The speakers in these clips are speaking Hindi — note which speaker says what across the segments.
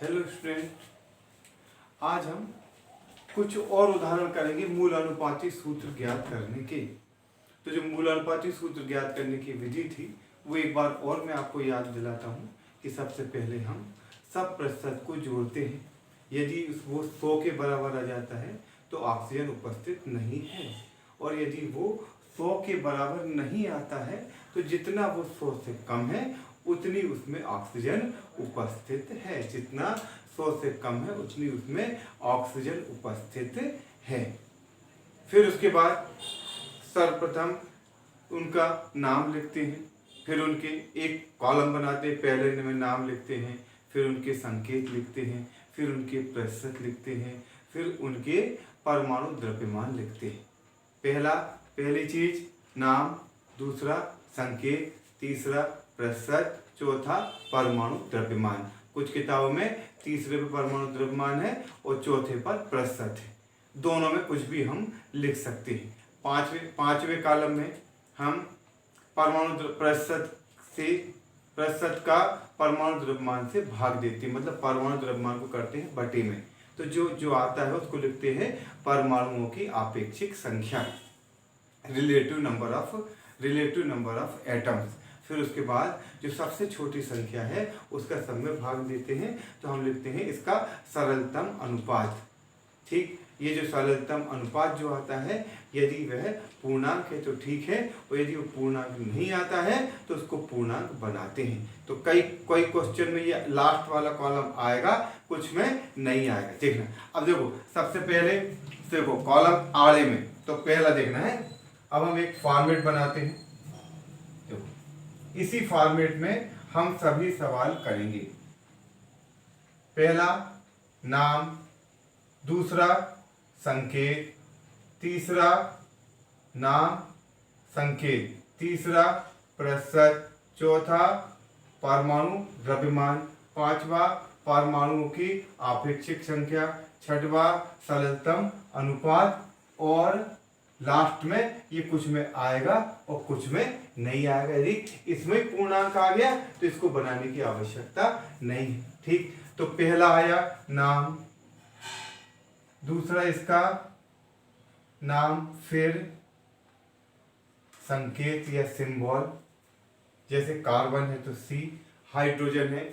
Speaker 1: हेलो स्टूडेंट, आज हम कुछ और उदाहरण करेंगे मूल अनुपाती सूत्र ज्ञात करने के। तो जो मूल अनुपाती सूत्र ज्ञात करने की विधि थी वो एक बार और मैं आपको याद दिलाता हूँ कि सबसे पहले हम सब प्रतिशत को जोड़ते हैं। यदि वो 100 के बराबर आ जाता है तो ऑक्सीजन उपस्थित नहीं है, और यदि वो 100 के बराबर नहीं आता है तो जितना वो 100 से कम है उतनी उसमें ऑक्सीजन उपस्थित है। जितना 100 से कम है उतनी उसमें ऑक्सीजन उपस्थित है। फिर उसके बाद सर्वप्रथम उनका नाम लिखते हैं, फिर उनके एक कॉलम बनाते हैं, पहले में नाम लिखते हैं, फिर उनके संकेत लिखते हैं, फिर उनके प्रतिशत लिखते हैं, फिर उनके परमाणु द्रव्यमान लिखते हैं। पहली चीज नाम, दूसरा संकेत, तीसरा प्रतिशत, चौथा परमाणु द्रव्यमान। कुछ किताबों में तीसरे पर परमाणु द्रव्यमान है और चौथे पर प्रतिशत है। दोनों में कुछ भी हम लिख सकते हैं। पांचवें कॉलम में हम परमाणु प्रतिशत का परमाणु द्रव्यमान से भाग देते हैं, मतलब परमाणु द्रव्यमान को करते हैं बटे में। तो जो आता है उसको लिखते हैं परमाणुओं की आपेक्षिक संख्या, रिलेटिव नंबर ऑफ एटम्स। फिर उसके बाद जो सबसे छोटी संख्या है उसका सब में भाग देते हैं, तो हम लिखते हैं इसका सरलतम अनुपात। ठीक, ये जो सरलतम अनुपात जो आता है यदि वह पूर्णांक है तो ठीक है, और यदि वो पूर्णांक नहीं आता है तो उसको पूर्णांक बनाते हैं। तो कोई क्वेश्चन में ये लास्ट वाला कॉलम आएगा, कुछ में नहीं आएगा। देखना, अब देखो सबसे पहले देखो कॉलम आड़े में तो पहला देखना है। अब हम एक फॉर्मेट बनाते हैं, इसी फॉर्मेट में हम सभी सवाल करेंगे। पहला नाम, दूसरा संकेत, तीसरा नाम संकेत, तीसरा प्रतिशत, चौथा परमाणु द्रव्यमान, पांचवा परमाणुओं की आपेक्षिक संख्या, छठवा सरलतम अनुपात, और लास्ट में ये कुछ में आएगा और कुछ में नहीं आएगा। यदि इसमें पूर्णांक आ गया तो इसको बनाने की आवश्यकता नहीं है। ठीक, तो पहला आया नाम, दूसरा इसका नाम, फिर संकेत या सिंबल, जैसे कार्बन है तो C, हाइड्रोजन है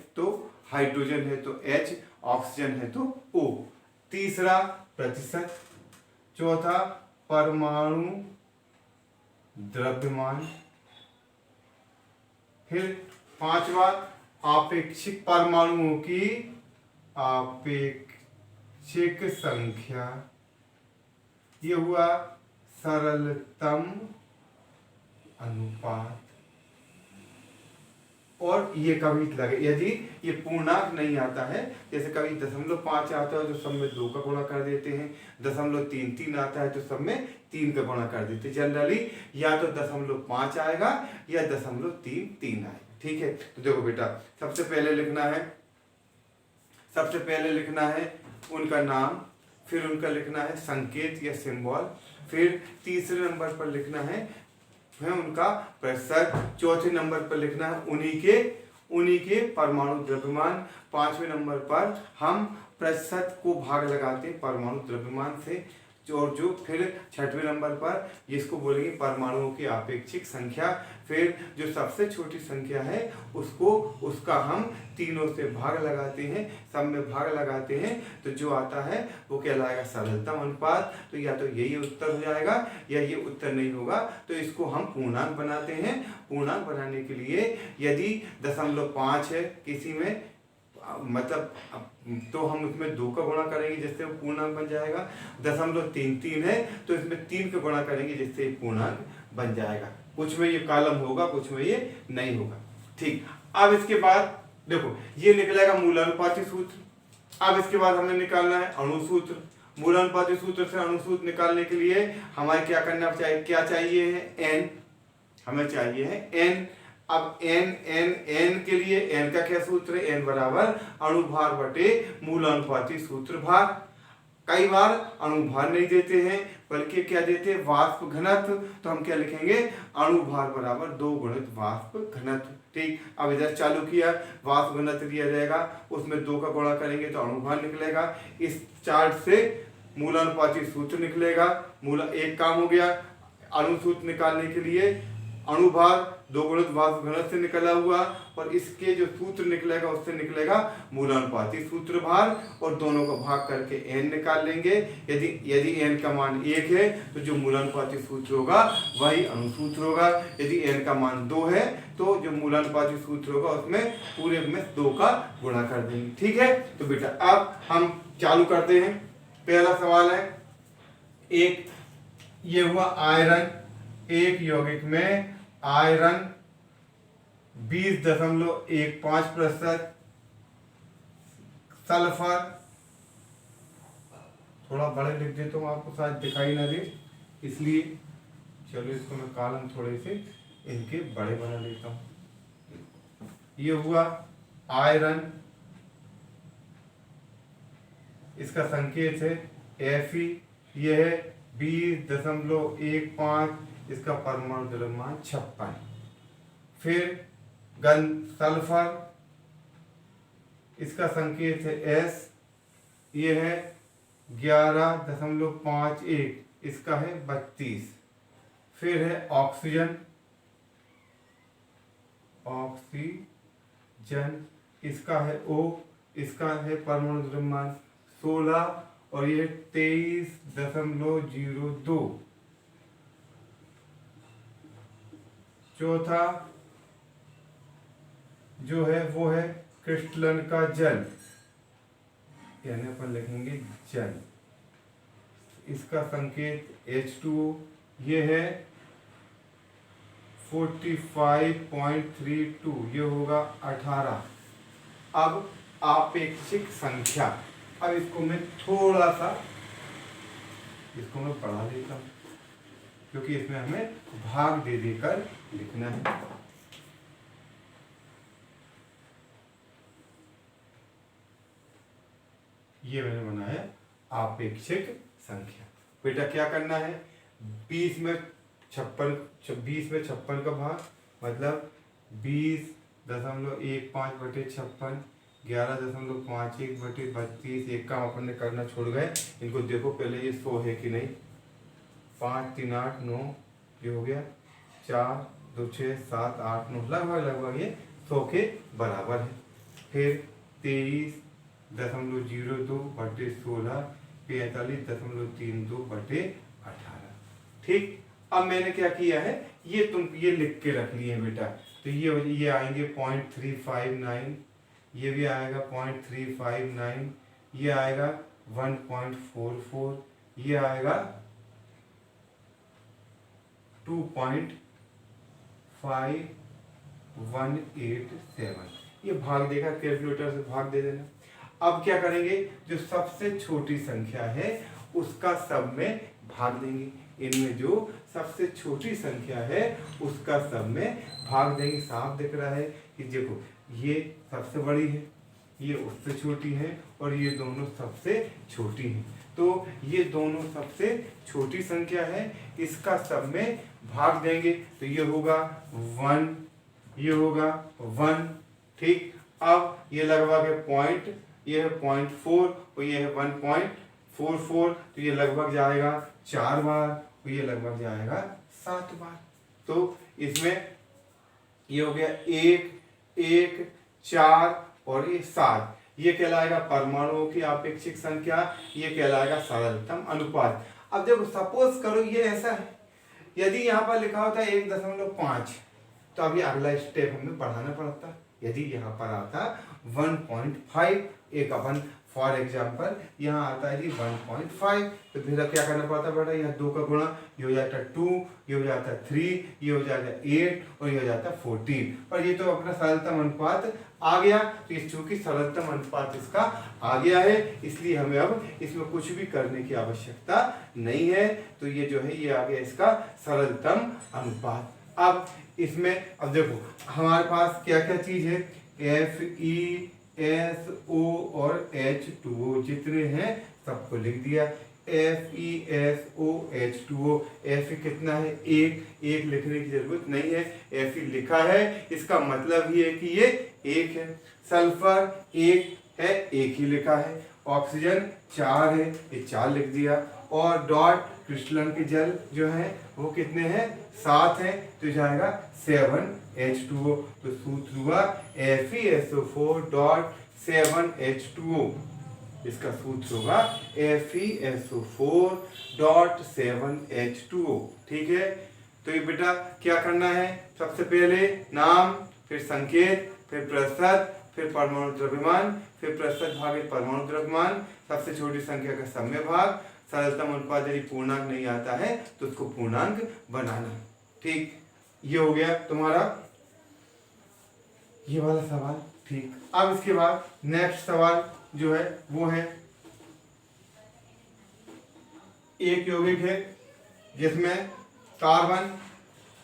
Speaker 1: तो H, ऑक्सीजन है तो O। तीसरा प्रतिशत, चौथा परमाणु द्रव्यमान, फिर पांचवा आपेक्षिक परमाणुओं की आपेक्षिक संख्या, ये हुआ सरलतम अनुपात। और ये कभी लगे यदि ये पूर्णांक नहीं आता है, जैसे कभी 0.5 आता है तो सब में 2 का गुणा कर देते हैं, 0.33 आता है तो सब में 3 का गुणा कर देते हैं। जनरली या तो 0.5 आएगा या 0.33 आएगा। ठीक है, तो देखो बेटा सबसे पहले लिखना है उनका नाम, फिर उनका लिखना है संकेत या सिंबल, फिर तीसरे नंबर पर लिखना है उनका प्रतिशत, चौथे नंबर पर लिखना है उन्हीं के परमाणु द्रव्यमान, पांचवें नंबर पर हम प्रतिशत को भाग लगाते हैं परमाणु द्रव्यमान से, और जो फिर छठवें नंबर पर जिसको बोलेंगे परमाणुओं की आपेक्षिक संख्या, फिर जो सबसे छोटी संख्या है उसका हम तीनों से भाग लगाते हैं, सब में भाग लगाते हैं, तो जो आता है वो कहलाएगा सरलतम अनुपात। तो या तो यही उत्तर हो जाएगा या ये उत्तर नहीं होगा, तो इसको हम पूर्णांक बनाते हैं। पूर्णांक बनाने के लिए यदि 0.5 है किसी में, मतलब तो हम उसमें 2 का गुणा करेंगे जिससे वो पूर्णांक बन जाएगा। 0.33 है तो इसमें 3 का गुणा करेंगे जिससे पूर्णांक बन जाएगा। कुछ में ये कॉलम होगा, कुछ में ये नहीं होगा। ठीक, अब इसके बाद देखो ये निकलेगा मूलानुपाती सूत्र। अब इसके बाद हमें निकालना है अणुसूत्र। मूलानुपाती सूत्र से अणुसूत्र निकालने के लिए हमें क्या करना चाहिए, क्या चाहिए है n, हमें चाहिए है n। अब n के लिए n का क्या सूत्र है, n बराबर अणुभार बटे मूलानुपाती सूत्र भार। कई बार अणुभार नहीं देते हैं बल्कि क्या देते हैं, वाष्प घनत्व। तो हम क्या लिखेंगे, अणुभार बराबर 2 गुणित वाष्प घनत्व। ठीक, अब इधर चालू किया, वाष्प घनत्व दिया जाएगा, उसमें 2 का गुणा करेंगे तो अणुभार निकलेगा। इस चार्ट से मूलानुपाती सूत्र निकलेगा। एक काम हो गया, अणुसूत्र निकालने के लिए अणुभार 2 गुणित वाष्प घनत्व से निकला हुआ, और इसके जो सूत्र निकलेगा उससे निकलेगा मूलानुपाती सूत्र भार, और दोनों को भाग करके n निकाल लेंगे। यदि n का मान 1 है तो जो मूलानुपाती सूत्र होगा वही अणुसूत्र होगा। यदि n का मान 2 है तो जो मूलानुपाती सूत्र होगा उसमें पूरे में 2 का गुणा कर देंगे। ठीक है, तो बेटा अब हम चालू करते हैं। पहला सवाल है, एक ये हुआ आयरन, एक यौगिक में आयरन 20.15%, सल्फर, थोड़ा बड़े लिख देता हूँ आपको शायद दिखाई ना दे इसलिए, चलो इसको मैं कॉलम थोड़े से इनके बड़े बना लेता हूँ। ये हुआ आयरन, इसका संकेत है Fe, ये है 20.15, इसका परमाणु द्रव्यमान 56। फिर सल्फर, इसका संकेत है S, ये है 11.51, इसका है 32। फिर है ऑक्सीजन, इसका है O, इसका है परमाणु द्रव्यमान 16, और ये 23.02। चौथा जो है वो है क्रिस्टलन का जल, यानी अपन लिखेंगे जल, इसका संकेत H2O, ये है 45.32, ये होगा 18। अब आपेक्षिक संख्या, अब इसको मैं थोड़ा सा बढ़ा देता हूँ क्योंकि इसमें हमें भाग दे देकर लिखना है। ये मैंने बनाया आपेक्षिक संख्या। बेटा क्या करना है, 20 में 56 का भाग, मतलब 20.15/56, 11.51/32। एक काम अपन ने करना छोड़ गए, इनको देखो पहले ये 100 है कि नहीं। 5 3 8 9, ये हो गया 4 2 6 7 8 9, लगभग ये 100 के बराबर है। फिर 23.02/16, 45.32/18। ठीक, अब मैंने क्या किया है, ये लिख के रख लिए बेटा। तो ये आएंगे 0.359, ये भी आएगा 0.359, ये आएगा 1.44, ये आएगा 2.5187। ये भाग देगा, कैलकुलेटर से भाग दे देना। अब क्या करेंगे, जो सबसे छोटी संख्या है उसका सब में भाग देंगे। इनमें जो सबसे छोटी संख्या है उसका सब में भाग देंगे। साफ दिख रहा है कि देखो ये सबसे बड़ी है, ये उससे छोटी है, और ये दोनों सबसे छोटी हैं। तो ये दोनों सबसे छोटी संख्या है, इसका सब में भाग देंगे तो ये होगा 1, ये होगा 1। ठीक, अब ये लगभग है पॉइंट, ये है 0.4 और ये है 1.44, तो ये लगभग जाएगा 4 बार, और ये लगभग जाएगा 7 बार। तो इसमें ये हो गया 1 1 4 और ये 7। ये कहलाएगा परमाणुओं की आपेक्षिक संख्या, ये कहलाएगा सरलतम अनुपात। अब देखो सपोज करो ये ऐसा है, यदि यहाँ पर लिखा होता 1.5 तो अभी अगला स्टेप हमें बढ़ाना पड़ता। यदि यहाँ पर आता 1.5, एक अपन फॉर एग्जाम्पल यहाँ आता है जी 1.5, तो फिर क्या करना पड़ता बेटा, यहाँ 2 का गुणा, ये हो जाता 2, ये हो जाता 3, ये हो जाता 8 और ये हो जाता 14। और ये तो अपना सरलतम अनुपात आ गया। तो इस चूंकि सरलतम अनुपात इसका आ गया है, इसलिए हमें अब इसमें कुछ भी करने की आवश्यकता नहीं है। तो ये जो है ये आ गया इसका सरलतम अनुपात। अब इसमें अब देखो हमारे पास क्या क्या चीज है, FeSO और H2O जितने हैं सबको लिख दिया। FeSOH2O, Fe कितना है, एक लिखने की जरूरत नहीं है, Fe लिखा है, इसका मतलब ये है कि ये एक है। सल्फर एक है, एक ही लिखा है। ऑक्सीजन 4 है, ये 4 लिख दिया। और डॉट क्रिस्टलन के जल जो है वो कितने हैं, 7 है, तो जाएगा 7H2O। तो सूत्र हुआ FeSO4.7H2O। इसका सूत्र होगा FeSO4.7H2O। ठीक है, तो ये बेटा क्या करना है, सबसे पहले नाम, फिर संकेत, फिर प्रतिशत, फिर परमाणु द्रव्यमान, फिर प्रतिशत भागित परमाणु द्रव्यमान, सबसे छोटी संख्या का सम्य भाग, सरलतम अनुपात। यदि पूर्णांक नहीं आता है तो उसको पूर्णांक बनाना। ठीक, ये हो गया तुम्हारा ये वाला सवाल। ठीक, अब इसके बाद नेक्स्ट सवाल जो है वो है, एक यौगिक है जिसमें कार्बन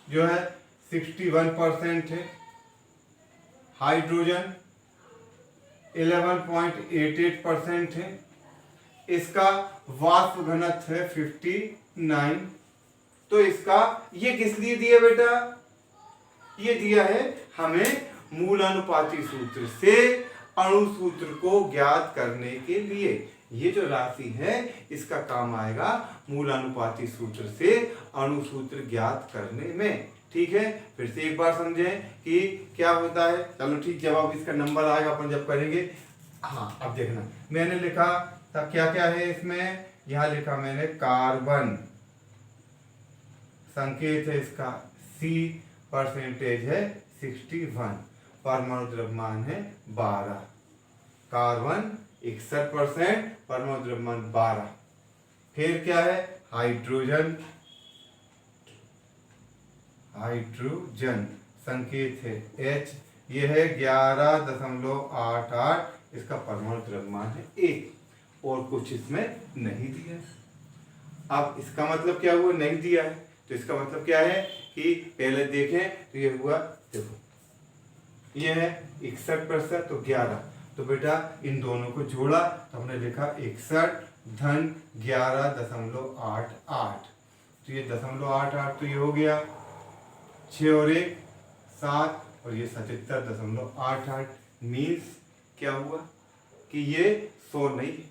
Speaker 1: जो है 61% है, हाइड्रोजन 11.88% है, इसका वाष्प घनत्व है 59। तो इसका ये किस लिए दिया बेटा, ये दिया है हमें मूलानुपाती सूत्र से अणु सूत्र को ज्ञात करने के लिए। ये जो राशि है इसका काम आएगा मूलानुपाती सूत्र से अणु सूत्र ज्ञात करने में। ठीक है, फिर से एक बार समझें कि क्या होता है। चलो ठीक, जब अब इसका नंबर आएगा अपन जब करेंगे। हाँ, अब देखना, मैंने लिखा था क्या क्या है इसमें, यहां लिखा मैंने कार्बन, संकेत है इसका C, परसेंटेज है 61, परमाणु द्रव्यमान है 12, कार्बन 61%, परमाणु द्रव्यमान 12। फिर क्या है, हाइड्रोजन, हाइड्रोजन संकेत है H, ये है 11.88, इसका परमाणु द्रव्यमान है 1, और कुछ इसमें नहीं दिया। अब इसका मतलब क्या हुआ, नहीं दिया है, तो इसका मतलब क्या है कि पहले देखें तो ये हुआ, देखो ये है 61% तो 11, तो बेटा इन दोनों को जोड़ा तो हमने लिखा 61 धन 11.88, तो ये 0.88, तो ये हो गया 6 और 1 7, और ये 77.88। मीन्स क्या हुआ कि ये 100 नहीं है।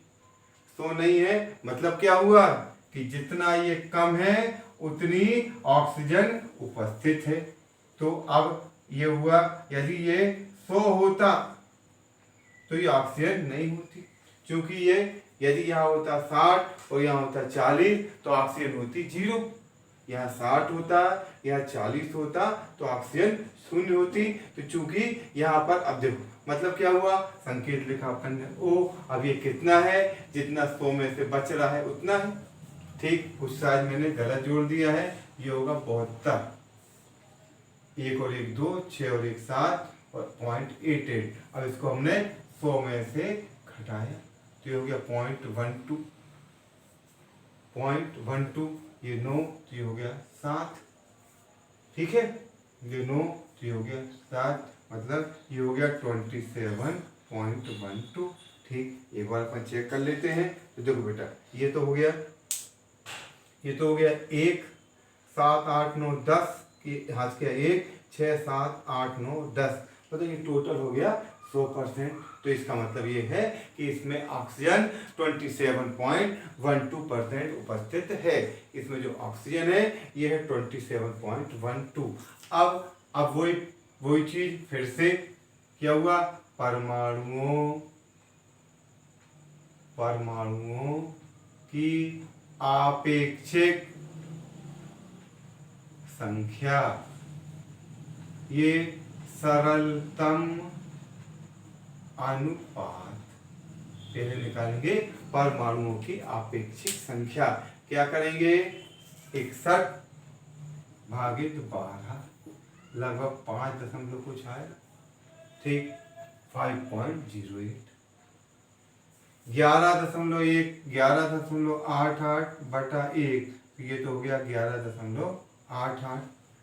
Speaker 1: 100 नहीं है मतलब क्या हुआ कि जितना ये कम है उतनी ऑक्सीजन उपस्थित है। तो अब ये हुआ, यदि ये 100 होता तो ये ऑक्सीजन नहीं होती, क्योंकि ये यदि यहाँ होता 60 और यहाँ होता 40 तो ऑक्सीजन होती 0। यहाँ 60 होता, यहाँ 40 होता तो ऑक्सीजन 0 होती। तो चूंकि यहाँ पर अब देखो मतलब क्या हुआ, संकेत लिखा अपन ने O, अब ये कितना है, जितना 100 में से बच रहा है उतना है। ठीक, कुछ शायद मैंने गलत जोड़ दिया है, ये होगा 72, 1 और 1 2, 6 और 1 7 और 0.88। अब इसको हमने 100 में से घटाया तो ये हो गया 0.12, 0.12, ये 9, तो ये हो गया 7। ठीक है, ये 9 तो ये हो गया 7, मतलब ये हो गया 27.12। ठीक, एक बार अपन चेक कर लेते हैं। तो देखो बेटा, ये तो हो गया 1 7 8 9 10 के हाथ के 1 6 7 8 9 10, मतलब ये टोटल हो गया 100%। तो इसका मतलब ये है कि इसमें ऑक्सीजन 27.12% उपस्थित है। इसमें जो ऑक्सीजन है ये है 27.12। अब वही चीज फिर से क्या हुआ, परमाणुओं की आपेक्षिक संख्या, ये सरलतम अनुपात, पहले निकालेंगे परमाणुओं की आपेक्षिक संख्या, क्या करेंगे 61 भागित 12, लगभग 5 दशमलव कुछ आएगा। ठीक, 5.08, 11.88 बटा 1, ये तो हो गया 11.88,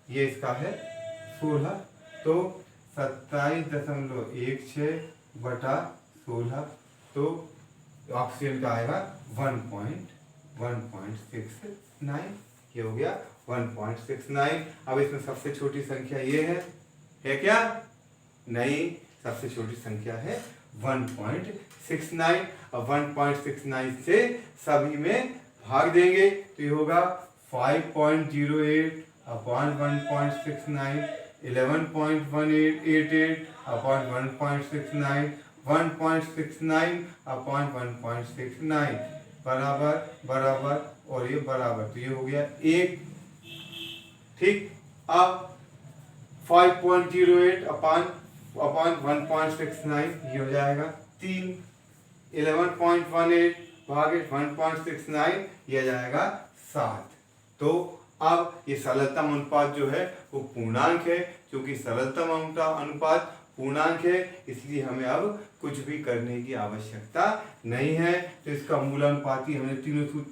Speaker 1: ये इसका है 16, तो 27.16 बटा 16, तो ऑक्सीजन का आएगा 1.69, ये हो गया 1.69। अब इसमें सबसे छोटी संख्या ये है क्या? नहीं, सबसे छोटी संख्या है 1.69। अब 1.69 से सभी में भाग देंगे तो ये होगा 5.08 अपॉन 1.69, 11.188 अपॉन 1.69, 1.69 अपॉन 1.69 बराबर बराबर और ये बराबर, तो ये हो गया 1। ठीक, अब 5.08 अपॉन 1.69 ये हो जाएगा 3। 11.18 भागे 1.69 ये जाएगा 7। तो अब ये सरलतम अनुपात जो है वो पूर्णांक है। क्योंकि सरलतम अनुपात पूर्णांक है इसलिए हमें अब कुछ भी करने की आवश्यकता नहीं है। तो इसका मूलानुपाती हमने तीनों सूत्र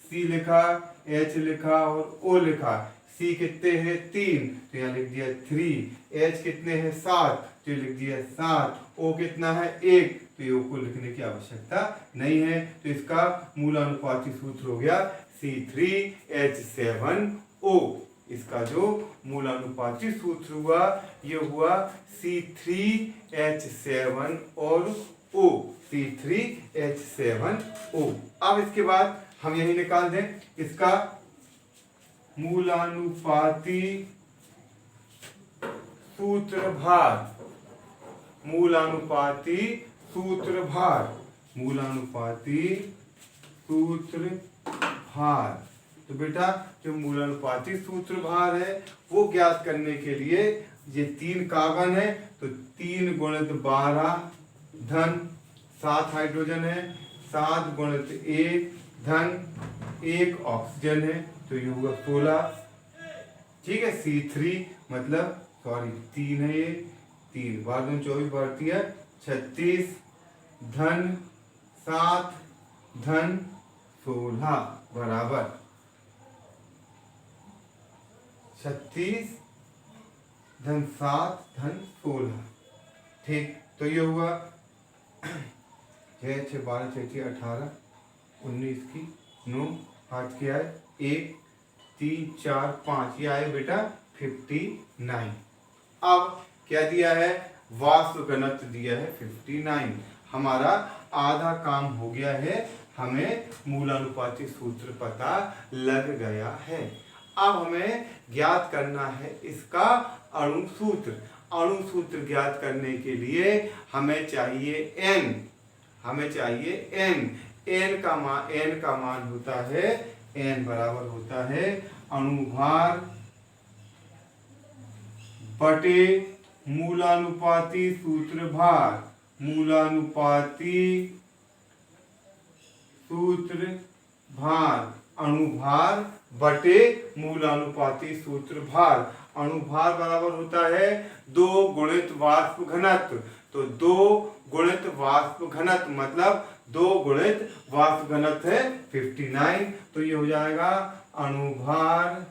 Speaker 1: C लिखा, H लिखा और O लिखा। C कितने हैं 3 तो यहाँ लिख दिया 3, H कितने हैं 7 तो लिख दिया 7, O कितना है 1 तो ये O को लिखने की आवश्यकता नहीं है। तो इसका मूलानुपाती सूत्र हो गया C3H7O। इसका जो मूलानुपाती सूत्र हुआ ये हुआ C3H7 और O, C3H7O। अब इसके बाद हम यही निकाल दें इसका मूलानुपाती सूत्रभार। मूलानुपाती सूत्रभार तो बेटा जो मूलानुपाती सूत्रभार है वो ज्ञात करने के लिए ये 3 कार्बन है तो 3 गुणित 12 धन 7 हाइड्रोजन है, 7 गुणित 1 धन 1 ऑक्सीजन है तो ये होगा 16। ठीक है, C3 मतलब 3 है, ये 3 बार 2 24 बढ़ती है 36 धन 7 धन 16 बराबर 36 धन 7 धन 16। ठीक, तो ये हुआ 6 6 12 6 6 18 19 की 9 5 की आए 1 3 4 5 ये आए बेटा 59। अब क्या दिया है? वाष्प घनत्व दिया है 59। हमारा आधा काम हो गया है, हमें मूलानुपाती सूत्र पता लग गया है। अब हमें ज्ञात करना है इसका अणु सूत्र। अणु सूत्र ज्ञात करने के लिए हमें चाहिए n। n का मान होता है, n बराबर होता है अणुभार बटे मूलानुपाती सूत्रभार। अणुभार बटे मूलानुपाती सूत्रभार। अणुभार बराबर होता है 2 गुणित वाष्प घनत्व। तो 2 गुणित वाष्प घनत्व मतलब 2 गुणित वाष्प घनत्व है 59। तो ये हो जाएगा अणुभार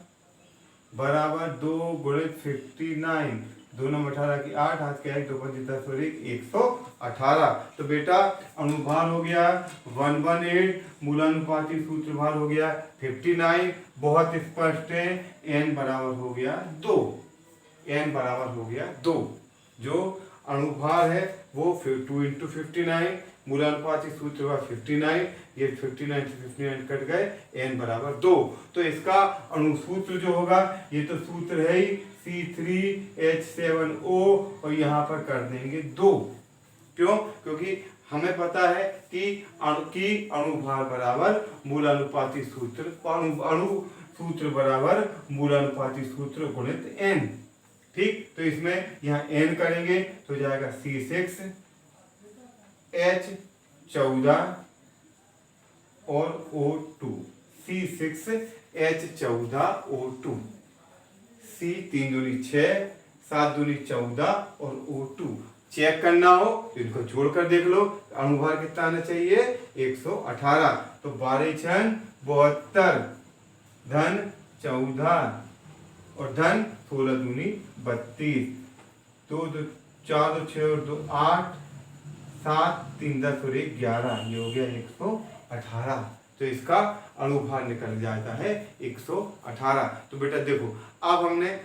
Speaker 1: बराबर 2 गुणित 59। 2 9 18 की 8 हाथ के 1 2 5 10 और 1 118। तो बेटा अणुभार हो गया 118, मूलानुपाती सूत्रभार हो गया 59। बहुत स्पष्ट है, n बराबर हो गया 2। जो अणुभार है वो 2 × 59, मूलानुपाती सूत्रभार 59, ये 59 से 59 कट गए, n बराबर 2। तो इसका अणु सूत्र जो होगा ये तो सूत्र है ही C3H7O और यहाँ पर कर देंगे 2। क्यों? क्योंकि हमें पता है कि अणुभार बराबर मूलानुपाती सूत्र, अणु सूत्र बराबर मूलानुपाती सूत्र गुणित n। ठीक, तो इसमें यहाँ n करेंगे तो जाएगा C6H14 और O2। C6H14O2। C 3 दूनी 6, 7 दूनी 14 और O2 चेक करना हो तो इनको जोड़कर देख लो। अणुभार कितना आना चाहिए 118। तो 12 6 72 धन 14 और धन 16 दूनी 32। 2 2 4 2 6 और 2 8 7 3 10 और 1 11, ये हो गया 118। तो इसका अणुभार निकल जाता है 118। तो बेटा देखो, अब हमने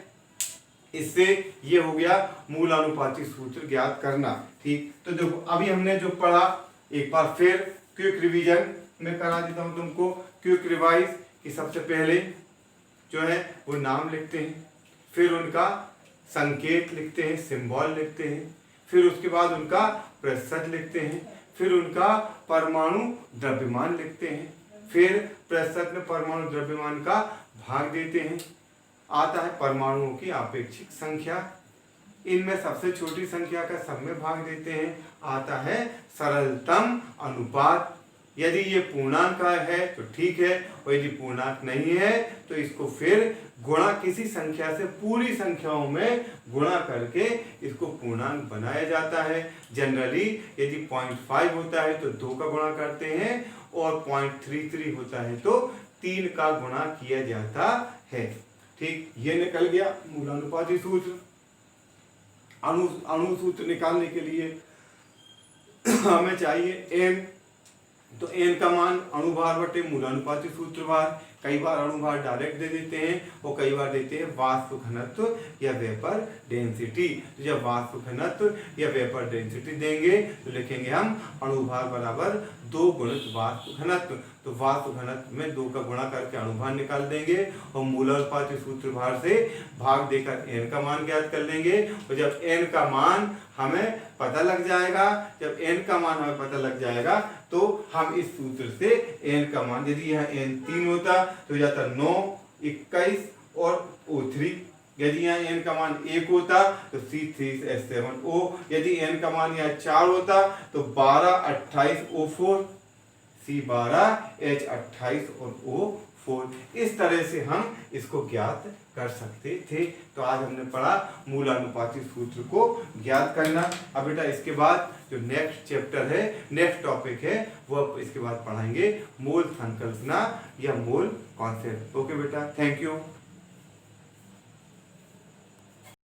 Speaker 1: इससे ये हो गया मूल अनुपाती सूत्र ज्ञात करना। ठीक, तो देखो अभी हमने जो पढ़ा एक बार फिर क्विक रिवीजन में करा देता हूं तुमको। क्विक रिवाइज कि सबसे पहले जो है वो नाम लिखते हैं, फिर उनका संकेत लिखते हैं, सिंबल लिखते हैं, फिर उसके बाद उनका प्रतिशत लिखते हैं, फिर उनका परमाणु द्रव्यमान लिखते हैं, फिर प्रतिशत में परमाणु द्रव्यमान का भाग देते हैं। आता है परमाणुओं की आपेक्षिक संख्या, इनमें सबसे छोटी संख्या का सब में भाग देते हैं। आता है सरलतम अनुपात, यदि ये पूर्णांक है तो ठीक है, और यदि पूर्णांक नहीं है तो इसको फिर गुणा किसी संख्या से पूरी संख्याओं में गुणा करके इसको पूर्णांक बनाया जाता है। जनरली यदि 0.5 होता है तो 2 का गुणा करते हैं, और 0.33 होता है तो 3 का गुणा किया जाता है। ठीक, ये निकल गया मूलानुपाती सूत्र। अणु सूत्र निकालने के लिए हमें चाहिए n, तो n का मान अणुभार बटे मूलानुपाती सूत्र भार। कई बार अणुभार डायरेक्ट दे देते हैं और कई बार देते हैं वाष्प घनत्व या वेपर डेंसिटी। तो जब वाष्प घनत्व या वेपर डेंसिटी देंगे तो लिखेंगे हम अणुभार बराबर 2 गुणित वाष्प घनत्व। तो वाष्प घनत्व में 2 का गुणा करके अणुभार निकाल देंगे, और मूलानुपाती सूत्र भार से भाग देकर n का मान ज्ञात कर लेंगे। और जब n का मान हमें पता लग जाएगा, तो हम इस सूत्र से n का मान, यदि यह n 3 होता तो जाता 9 21 और O3, यदि यहाँ n का मान 1 होता तो C3H7O, यदि n का मान यहाँ 4 होता तो 12 28 O4, C12H28 और O4। इस तरह से हम इसको ज्ञात कर सकते थे। तो आज हमने पढ़ा मूलानुपाती सूत्र को ज्ञात करना। अब बेटा इसके बाद जो नेक्स्ट चैप्टर है, नेक्स्ट टॉपिक है, वो अब इसके बाद पढ़ाएंगे मोल संकल्पना या मोल कॉन्सेप्ट। ओके बेटा, थैंक यू।